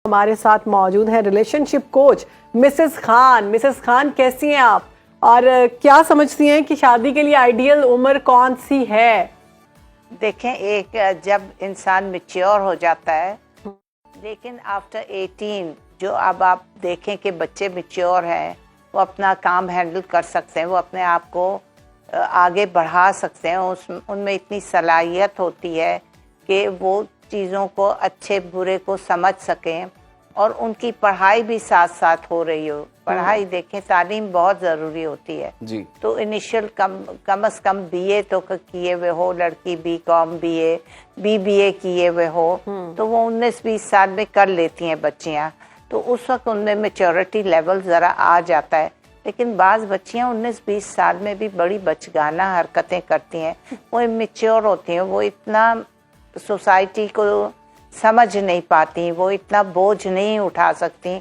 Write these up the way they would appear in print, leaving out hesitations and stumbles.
ہمارے ساتھ موجود ہے relationship coach Mrs Khan. Mrs Khan کیسی ہیں آپ اور کیا سمجھتی ہیں کہ شادی کے لیے آئیڈیل عمر کون سی ہے؟ دیکھیں ایک جب انسان میچیور ہو جاتا ہے لیکن آفٹر 18 جو اب آپ دیکھیں کہ بچے میچیور ہیں, وہ اپنا کام ہینڈل کر سکتے ہیں, وہ اپنے آپ کو آگے بڑھا سکتے ہیں, ان میں اتنی صلاحیت ہوتی ہے کہ وہ چیزوں کو اچھے برے کو سمجھ سکیں, اور ان کی پڑھائی بھی ساتھ ساتھ ہو رہی ہو. پڑھائی دیکھیں تعلیم بہت ضروری ہوتی ہے جی. تو initial come is come be اے تو کیے ہوئے ہو لڑکی, بی کام بی اے کیے ہوئے ہو تو وہ 19-20 سال میں کر لیتی ہیں بچیاں, تو اس وقت ان میں میچورٹی لیول ذرا آ جاتا ہے. لیکن بعض بچیاں 19-20 سال میں بھی بڑی بچگانہ حرکتیں کرتی ہیں, وہ میچور ہوتی ہیں, وہ اتنا سوسائٹی کو سمجھ نہیں پاتی, وہ اتنا بوجھ نہیں اٹھا سکتی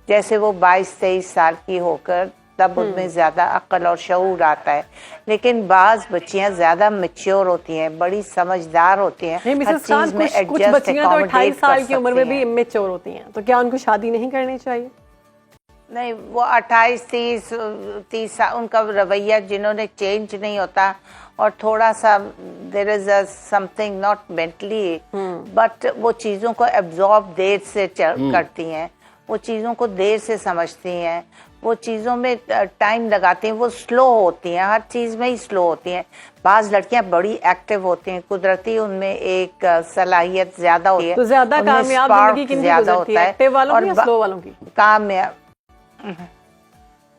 جیسے وہ 22-23 سال کی ہو کر, تب ان میں زیادہ عقل اور شعور آتا ہے. لیکن بعض بچیاں زیادہ میچور ہوتی ہیں, بڑی سمجھدار ہوتی ہیں, ہر چیز میں کچھ بچیاں تو 28 سال کی عمر میں بھی میچور ہوتی ہیں, تو کیا ان کو شادی نہیں کرنی چاہیے؟ نہیں, وہ 28-30 سال ان کا رویہ جنہوں نے چینج نہیں ہوتا, اور تھوڑا سا there is something not mentally but وہ چیزوں کو ایبزارب دیر سے کرتی ہیں, وہ چیزوں کو دیر سے سمجھتی ہیں, وہ چیزوں میں ٹائم لگاتی ہیں, وہ سلو ہوتی ہیں, ہر چیز میں ہی سلو ہوتی ہیں. بعض لڑکیاں بڑی ایکٹیو ہوتی ہیں, قدرتی ان میں ایک صلاحیت زیادہ ہوتی ہے, تو زیادہ کامیاب زندگی کن کی گزرتی ہے, ایکٹیو والوں کی یا سلو والوں کی؟ کامیاب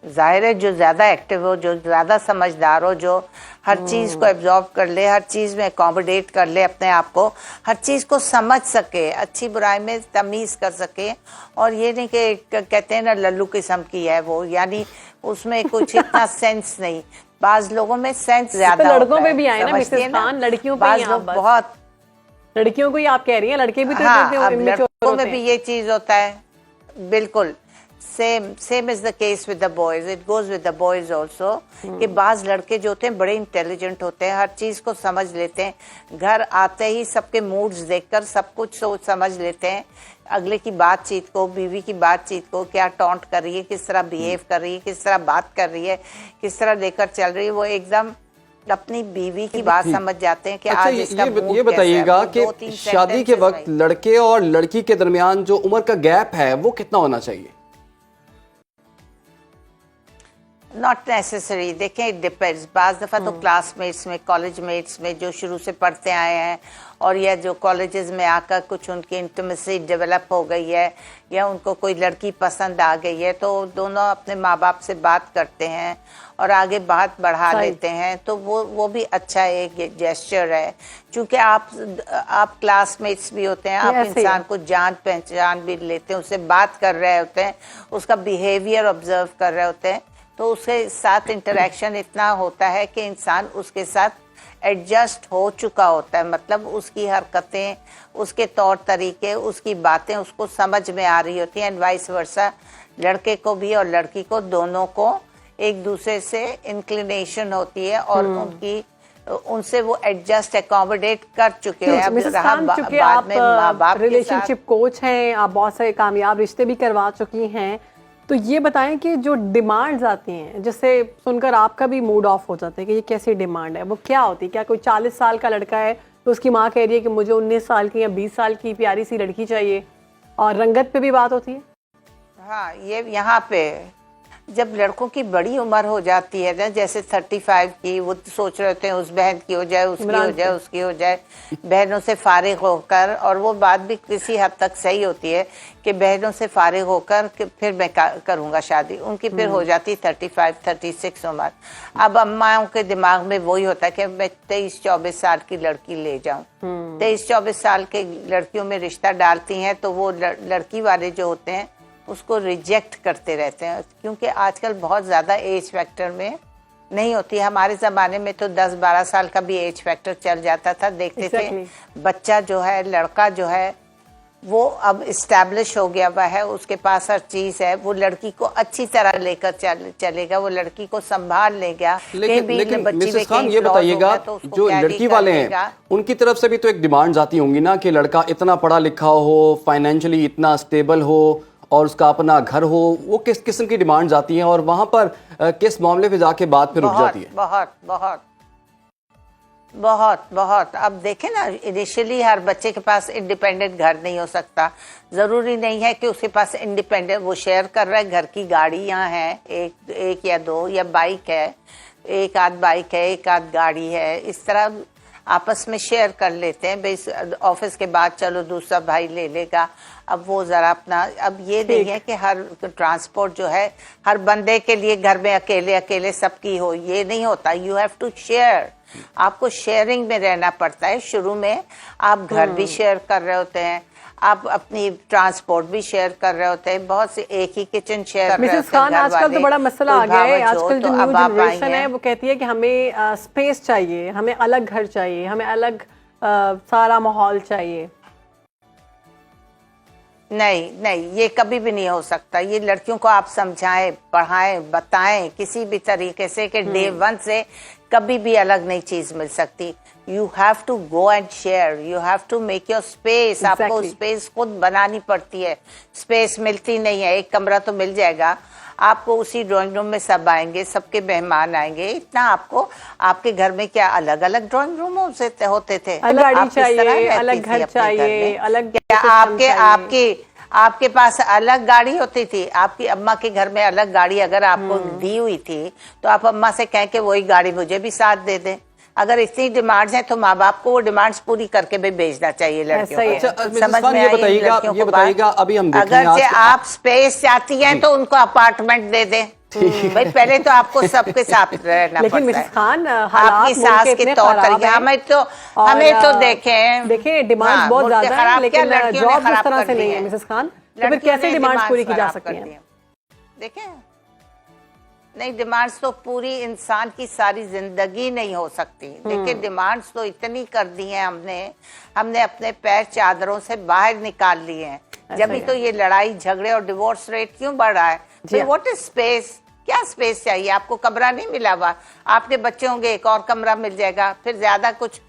ظاہر ہے جو زیادہ ایکٹیو ہو, جو زیادہ سمجھدار ہو, جو ہر چیز کو ایبزارب کر لے, ہر چیز میں اکوموڈیٹ کر لے اپنے آپ کو, ہر چیز کو سمجھ سکے, اچھی برائی میں تمیز کر سکے. اور یہ نہیں کہ کہتے ہیں نا للو قسم کی ہے وہ, یعنی اس میں کچھ اتنا سینس نہیں. بعض لوگوں میں سینس زیادہ ہوتا ہے. لڑکوں میں بھی آئے نا مسز خان, لڑکیوں پہ بعض لوگ بہت, لڑکیوں کو ہی آپ کہہ رہی ہیں, لڑکے بھی تو ہاں لڑکوں میں بھی یہ چیز ہوتا ہے. بالکل same is the case with the boys, it goes with the boys also, کہ بعض لڑکے جو ہوتے ہیں بڑے انٹیلیجنٹ ہوتے ہیں, ہر چیز کو سمجھ لیتے ہیں, گھر آتے ہی سب کے موڈز دیکھ کر سب کچھ سوچ سمجھ لیتے ہیں, اگلے کی بات چیت کو, بیوی کی بات چیت کو, کیا ٹونٹ کر رہی ہے, کس طرح بیہیو کر رہی ہے, کس طرح بات کر رہی ہے, کس طرح لے کر چل رہی ہے, وہ ایک دم اپنی بیوی کی بات سمجھ جاتے ہیں کہ آج اس کا موڈ کیسا ہے. یہ بتائیے گا کہ شادی کے وقت لڑکے اور لڑکی کے درمیان جو عمر کا گیپ ہے وہ کتنا ہونا چاہیے؟ Not necessary. دیکھیں اٹ ڈپینڈس. بعض دفعہ تو کلاس میٹس میں, کالج میٹس میں جو شروع سے پڑھتے آئے ہیں, اور یا جو کالجز میں آ کر کچھ ان کی انٹیمیسی ڈیولپ ہو گئی ہے, یا ان کو کوئی لڑکی پسند آ گئی ہے, تو دونوں اپنے ماں باپ سے بات کرتے ہیں اور آگے بات بڑھا لیتے ہیں, تو وہ بھی اچھا ایک جیسچر ہے. چونکہ آپ کلاس میٹس بھی ہوتے ہیں, آپ انسان کو جان پہچان بھی لیتے ہیں, اس سے بات کر رہے ہوتے ہیں, اس کا بیہیویئر آبزرو کر رہے ہوتے ہیں, تو اس کے ساتھ انٹریکشن اتنا ہوتا ہے کہ انسان اس کے ساتھ ایڈجسٹ ہو چکا ہوتا ہے. مطلب اس کی حرکتیں, اس کے طور طریقے, اس کی باتیں اس کو سمجھ میں آ رہی ہوتی ہیں, اینڈ وائس ورسا لڑکے کو بھی اور لڑکی کو, دونوں کو ایک دوسرے سے انکلینیشن ہوتی ہے, اور ان سے وہ ایڈجسٹ اکوموڈیٹ کر چکے ہیں. مسز خان, چونکہ آپ ریلیشن شپ کوچ ہیں, آپ بہت سارے کامیاب رشتے بھی کروا چکی ہیں, تو یہ بتائیں کہ جو ڈیمانڈز آتی ہیں جس سے سن کر آپ کا بھی موڈ آف ہو جاتا ہے کہ یہ کیسی ڈیمانڈ ہے, وہ کیا ہوتی ہے؟ کیا کوئی 40 سال کا لڑکا ہے تو اس کی ماں کہہ رہی ہے کہ مجھے 19 سال کی یا 20 سال کی پیاری سی لڑکی چاہیے, اور رنگت پہ بھی بات ہوتی ہے؟ ہاں, یہ یہاں پہ جب لڑکوں کی بڑی عمر ہو جاتی ہے نا, جیسے 35 کی, وہ سوچ رہے ہوتے ہیں اس بہن کی ہو جائے, اس کی ہو جائے, اس کی ہو جائے, بہنوں سے فارغ ہو کر. اور وہ بات بھی کسی حد تک صحیح ہوتی ہے کہ بہنوں سے فارغ ہو کر پھر میں کروں گا شادی. ان کی پھر ہو جاتی 35-36 عمر. اب اماؤں کے دماغ میں وہی ہوتا ہے کہ میں 23-24 سال کی لڑکی لے جاؤں. 23-24 سال کے لڑکیوں میں رشتہ ڈالتی ہیں تو وہ لڑکی والے جو ہوتے ہیں اس کو ریجیکٹ کرتے رہتے ہیں, کیونکہ آج کل بہت زیادہ ایج فیکٹر میں نہیں ہوتی. ہمارے زمانے میں تو 10-12 سال کا بھی ایج فیکٹر چل جاتا تھا, دیکھتے تھے بچہ جو ہے, لڑکا جو ہے وہ اب اسٹیبلش ہو گیا ہوا ہے, اس کے پاس ہر چیز ہے, وہ لڑکی کو اچھی طرح لے کر چلے گا, وہ لڑکی کو سنبھال لے گا. لیکن مسز خان یہ بتائیے گا, جو لڑکی والے ہیں ان کی طرف سے بھی تو ایک ڈیمانڈز آتی ہوں گی نا, کہ لڑکا اتنا پڑھا لکھا ہو, فائنینشلی اتنا اسٹیبل ہو, اور اس کا اپنا گھر ہو. وہ کس قسم کی ڈیمانڈز آتی ہیں, اور وہاں پر کس معاملے پہ جا کے بات پھر رک جاتی ہے؟ بہت. اب دیکھیں نا, انیشلی ہر بچے کے پاس انڈیپینڈنٹ گھر نہیں ہو سکتا. ضروری نہیں ہے کہ اس کے پاس انڈیپینڈنٹ, وہ شیئر کر رہا ہے, گھر کی گاڑیاں ہیں, ایک یا دو, یا بائک ہے, ایک آدھ بائک ہے, ایک آدھ گاڑی ہے, اس طرح آپس میں شیئر کر لیتے ہیں. بھئی آفس کے بعد چلو دوسرا بھائی لے لے گا. اب وہ ذرا اپنا, اب یہ نہیں ہے کہ ہر ٹرانسپورٹ جو ہے ہر بندے کے لیے گھر میں اکیلے سب کی ہو, یہ نہیں ہوتا. You have to share. آپ کو شیئرنگ میں رہنا پڑتا ہے. شروع میں آپ گھر بھی شیئر کر رہے ہوتے ہیں, آپ اپنی ٹرانسپورٹ بھی شیئر کر رہے ہوتے ہیں, بہت سے ایک ہی کچن شیئر کر رہے ہوتے ہیں. مسز خان, آج کل تو بڑا مسئلہ آ گیا ہے. آج کل جو نیو جنریشن ہے وہ کہتی ہے کہ ہمیں اسپیس چاہیے, ہمیں الگ گھر چاہیے, ہمیں الگ سارا ماحول چاہیے. نہیں, یہ کبھی بھی نہیں ہو سکتا. یہ لڑکیوں کو آپ سمجھائیں, پڑھائیں, بتائیں کسی بھی طریقے سے کہ ڈے ون سے کبھی بھی الگ نئی چیز مل سکتی. You have to go and share, you have to make your space. آپ کو اسپیس خود بنانی پڑتی ہے, اسپیس ملتی نہیں ہے. ایک کمرہ تو مل جائے گا آپ کو, اسی ڈرائنگ روم میں سب آئیں گے, سب کے مہمان آئیں گے. اتنا آپ کو, آپ کے گھر میں کیا الگ الگ ڈرائنگ روم ہوتے تھے؟ الگ گاڑی چاہیے, الگ گھر چاہیے, الگ, آپ کے پاس الگ گاڑی ہوتی تھی. آپ کی اماں کے گھر میں الگ گاڑی اگر آپ کو دی ہوئی تھی تو آپ اماں سے کہیں کہ وہی گاڑی مجھے بھی ساتھ دے دیں. اگر اتنی ڈیمانڈز ہیں تو ماں باپ کو وہ ڈیمانڈز پوری کر کے بھی بھیجنا چاہیے لڑکیوں کو. سمجھ میں آئی لڑکیوں کو بات؟ اگر آپ اسپیس چاہتی ہیں تو ان کو اپارٹمنٹ دے دیں. بھائی پہلے تو آپ کو سب کے ساتھ رہنا پڑتا ہے. لیکن مسز خان, آپ کی ساس کے طور طریقے ہمیں تو دیکھیں ڈیمانڈ بہت زیادہ ہے, لیکن جاب اس طرح سے نہیں ہے مسز خان. تو پھر کیسے ڈیمانڈ پوری کی جا سکتی ہیں؟ دیکھیں, نہیں, ڈیمانڈز تو پوری انسان کی ساری زندگی نہیں ہو سکتی. لیکن ڈیمانڈز تو اتنی کر دی ہیں ہم نے اپنے پیر چادروں سے باہر نکال لیے ہیں. جبھی تو یہ لڑائی جھگڑے اور ڈیورس ریٹ کیوں بڑھ رہا ہے؟ What is space? کیا اسپیس چاہیے آپ کو؟ کمرہ نہیں ملا ہوا, آپ کے بچے ہوں گے ایک اور کمرہ مل جائے گا. پھر زیادہ کچھ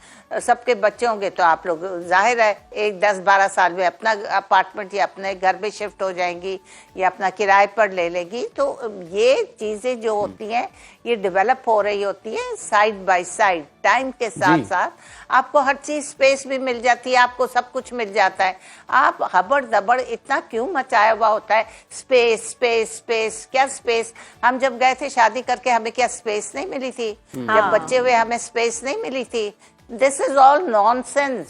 سب کے بچے ہوں گے تو آپ لوگ ظاہر ہے ایک 10-12 سال میں اپنا اپارٹمنٹ یا اپنے گھر میں شفٹ ہو جائیں گی, یا اپنا کرائے پر لے لے گی. تو یہ چیزیں جو ہوتی ہیں یہ ڈیولپ ہو رہی ہوتی ہے سائیڈ بائی سائیڈ. ٹائم کے ساتھ ساتھ آپ کو ہر چیز اسپیس بھی مل جاتی ہے, آپ کو سب کچھ مل جاتا ہے. آپ ہبڑ دبڑ اتنا کیوں مچایا ہوا ہوتا ہے؟ Space space space. کیا اسپیس؟ ہم جب گئے تھے شادی کر کے ہمیں کیا اسپیس نہیں ملی تھی؟ جب بچے ہوئے ہمیں اسپیس نہیں ملی تھی؟ دس از آل نان سینس.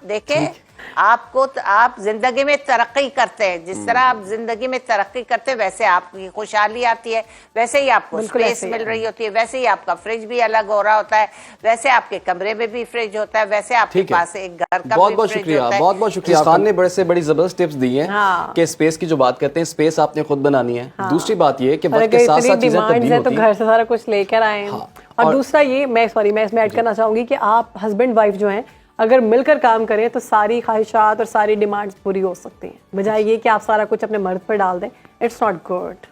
دیکھیں, آپ زندگی میں ترقی کرتے ہیں, جس طرح آپ زندگی میں ترقی کرتے ہیں ویسے آپ کی خوشحالی آتی ہے, ویسے ہی آپ کو اسپیس مل رہی ہوتی ہے, ویسے ہی آپ کا فریج بھی الگ ہو رہا ہوتا ہے, ویسے آپ کے کمرے میں بھی فریج ہوتا ہے, ویسے آپ کے پاس ایک گھر کا بھی فریج ہوتا ہے. بہت بہت شکریہ. خان نے بڑی زبردست ٹپس دی ہیں کہ اسپیس کی جو بات کرتے ہیں, اسپیس آپ نے خود بنانی ہے. دوسری بات یہ کہ وقت کے ساتھ ساتھ چیزیں تبدیل ہوتی ہیں, تو گھر سے سارا کچھ لے کر آئیں. اور دوسرا یہ, میں اس میں ایڈ کرنا چاہوں گی کہ آپ ہسبینڈ وائف جو ہیں اگر مل کر کام کریں تو ساری خواہشات اور ساری ڈیمانڈز پوری ہو سکتی ہیں, بجائے یہ کہ آپ سارا کچھ اپنے مرد پر ڈال دیں. It's not good.